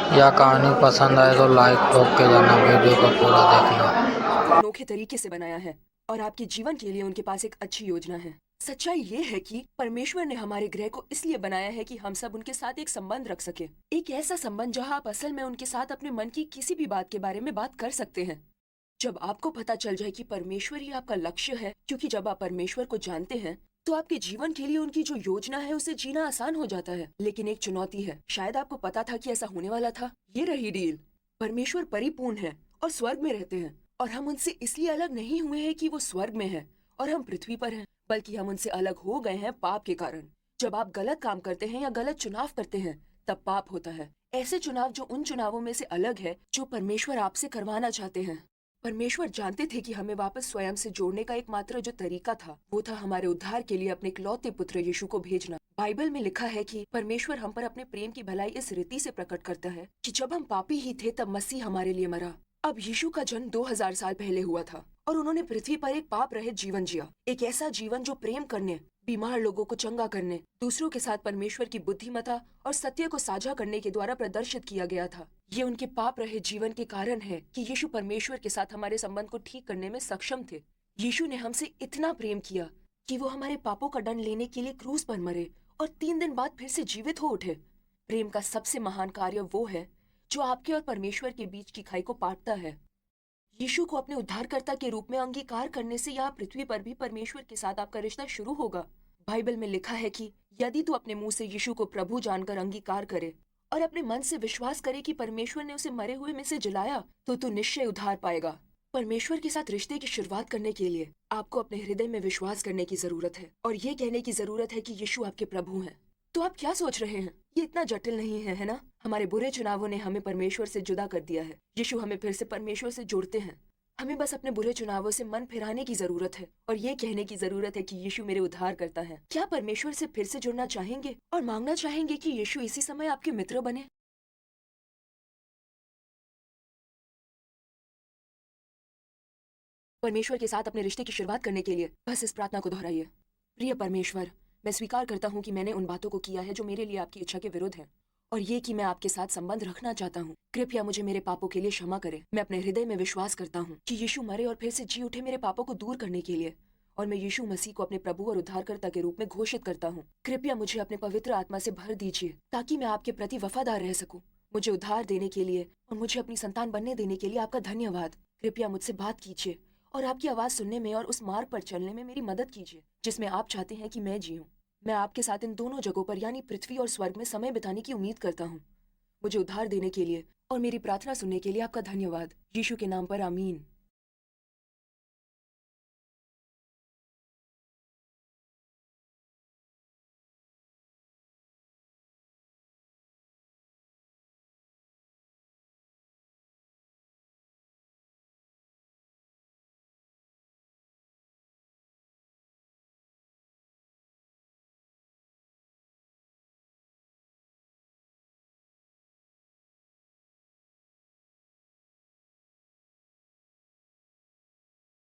यह कहानी पसंद आए तो लाइक ठोक के जाना, वीडियो को पूरा देखना। अनोखे तरीके से बनाया है और आपके जीवन के लिए उनके पास एक अच्छी योजना है। सच्चाई ये है कि परमेश्वर ने हमारे ग्रह को इसलिए बनाया है कि हम सब उनके साथ एक संबंध रख सके, एक ऐसा संबंध जहां आप असल में उनके साथ अपने मन की किसी भी बात के बारे में बात कर सकते हैं। जब आपको पता चल जाए कि परमेश्वर ही आपका लक्ष्य है, क्योंकि जब आप परमेश्वर को जानते हैं तो आपके जीवन के लिए उनकी जो योजना है उसे जीना आसान हो जाता है। लेकिन एक चुनौती है, शायद आपको पता था कि ऐसा होने वाला था। ये रही डील। परमेश्वर परिपूर्ण है और स्वर्ग में रहते हैं, और हम उनसे इसलिए अलग नहीं हुए हैं कि वो स्वर्ग में है और हम पृथ्वी पर हैं, बल्कि हम उनसे अलग हो गए हैं पाप के कारण। जब आप गलत काम करते हैं या गलत चुनाव करते हैं तब पाप होता है। ऐसे चुनाव जो उन चुनावों में से अलग है जो परमेश्वर आपसे करवाना चाहते हैं। परमेश्वर जानते थे कि हमें वापस स्वयं से जोड़ने का एकमात्र जो तरीका था वो था हमारे उद्धार के लिए अपने इकलौते पुत्र यीशु को भेजना। बाइबल में लिखा है कि परमेश्वर हम पर अपने प्रेम की भलाई इस रीति से प्रकट करता है कि जब हम पापी ही थे तब मसीह हमारे लिए मरा। अब यीशु का जन्म 2000 साल पहले हुआ था और उन्होंने पृथ्वी पर एक पाप रहित जीवन जिया, एक ऐसा जीवन जो प्रेम करने, बीमार लोगों को चंगा करने, दूसरों के साथ परमेश्वर की बुद्धिमत्ता और सत्य को साझा करने के द्वारा प्रदर्शित किया गया था। ये उनके पाप रहित जीवन के कारण है कि यीशु परमेश्वर के साथ हमारे संबंध को ठीक करने में सक्षम थे। यीशु ने हमसे इतना प्रेम किया कि वो हमारे पापों का दंड लेने के लिए क्रूस पर मरे और 3 दिन बाद फिर से जीवित हो उठे। प्रेम का सबसे महान कार्य वो है जो आपके और परमेश्वर के बीच की खाई को पाटता है। यीशु को अपने उद्धारकर्ता के रूप में अंगीकार करने से यहाँ पृथ्वी पर भी परमेश्वर के साथ आपका रिश्ता शुरू होगा। बाइबल में लिखा है कि यदि तू अपने मुंह से यीशु को प्रभु जानकर अंगीकार करे और अपने मन से विश्वास करे कि परमेश्वर ने उसे मरे हुए में से जिलाया तो तू निश्चय उद्धार पाएगा। परमेश्वर के साथ रिश्ते की शुरुआत करने के लिए आपको अपने हृदय में विश्वास करने की जरूरत है और ये कहने की जरूरत है कि यीशु आपके प्रभु हैं। तो आप क्या सोच रहे हैं? ये इतना जटिल नहीं है ना? हमारे बुरे चुनावों ने हमें परमेश्वर से जुदा कर दिया है। यीशु हमें फिर से परमेश्वर से जोड़ते हैं। हमें बस अपने बुरे चुनावों से मन फिराने की जरूरत है और ये कहने की जरूरत है कि यीशु मेरे उद्धार करता है। क्या परमेश्वर से फिर से जुड़ना चाहेंगे और मांगना चाहेंगे कि यीशु इसी समय आपके मित्र बने? परमेश्वर के साथ अपने रिश्ते की शुरुआत करने के लिए बस इस प्रार्थना को दोहराइए। प्रिय परमेश्वर, मैं स्वीकार करता हूँ कि मैंने उन बातों को किया है जो मेरे लिए आपकी इच्छा के विरुद्ध है, और ये कि मैं आपके साथ संबंध रखना चाहता हूँ। कृपया मुझे मेरे पापों के लिए क्षमा करें। मैं अपने हृदय में विश्वास करता हूँ कि यीशु मरे और फिर से जी उठे मेरे पापों को दूर करने के लिए, और मैं यीशु मसीह को अपने प्रभु और उद्धारकर्ता के रूप में घोषित करता हूँ। कृपया मुझे अपने पवित्र आत्मा से भर दीजिए ताकि मैं आपके प्रति वफादार रह सकूं। मुझे उद्धार देने के लिए और मुझे अपनी संतान बनने देने के लिए आपका धन्यवाद। कृपया मुझसे बात कीजिए और आपकी आवाज सुनने में और उस मार्ग पर चलने में मेरी मदद कीजिए जिसमें आप चाहते हैं कि मैं जीऊं। मैं आपके साथ इन दोनों जगहों पर यानी पृथ्वी और स्वर्ग में समय बिताने की उम्मीद करता हूँ। मुझे उद्धार देने के लिए और मेरी प्रार्थना सुनने के लिए आपका धन्यवाद। यीशु के नाम पर आमीन।